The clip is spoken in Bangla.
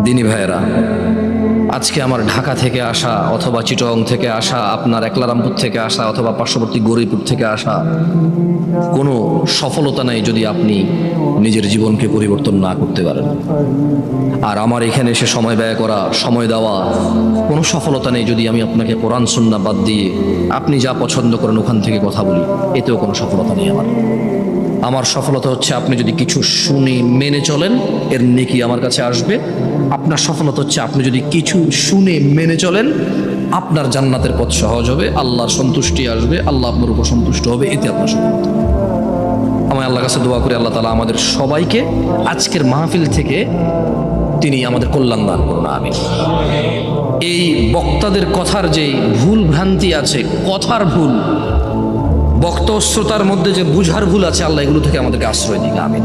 দিনী ভাইয়েরা, আজকে আমার ঢাকা থেকে আসা অথবা চিটগাং থেকে আসা, আপনার একলারামপুর থেকে আসা অথবা পার্শ্ববর্তী গৌরীপুর থেকে আসা কোনো সফলতা নাই যদি আপনি নিজের জীবনকে পরিবর্তন না করতে পারেন। আর আমার এখানে এসে সময় ব্যয় করা, সময় দেওয়া কোনো সফলতা নেই যদি আমি আপনাকে কোরআন সুন্নাহ বাদ দিয়ে আপনি যা পছন্দ করেন ওখান থেকে কথা বলি, এতেও কোনো সফলতা নেই আমার সফলতা হচ্ছে আপনি যদি কিছু শুনে মেনে চলেন, এর নেকি আমার কাছে আসবে। আপনার সফলতা হচ্ছে আপনি যদি কিছু শুনে মেনে চলেন, আপনার জান্নাতের পথ সহজ হবে, আল্লাহর সন্তুষ্টি আসবে, আল্লাহ আপনার উপর সন্তুষ্ট হবে, এতে আপনার সফলতা। আমি আল্লাহর কাছে দোয়া করি আল্লাহ তাআলা আমাদের সবাইকে আজকের মাহফিল থেকে তিনি আমাদের কল্যাণ দান করুন, আমিন। এই বক্তাদের কথার যে ভুল ভ্রান্তি আছে, কথার ভুল, বক্তা ও শ্রোতার মধ্যে যে বুঝার ভুল আছে, আল্লাহ এগুলো থেকে আমাদেরকে আশ্রয় দিন, আমিন।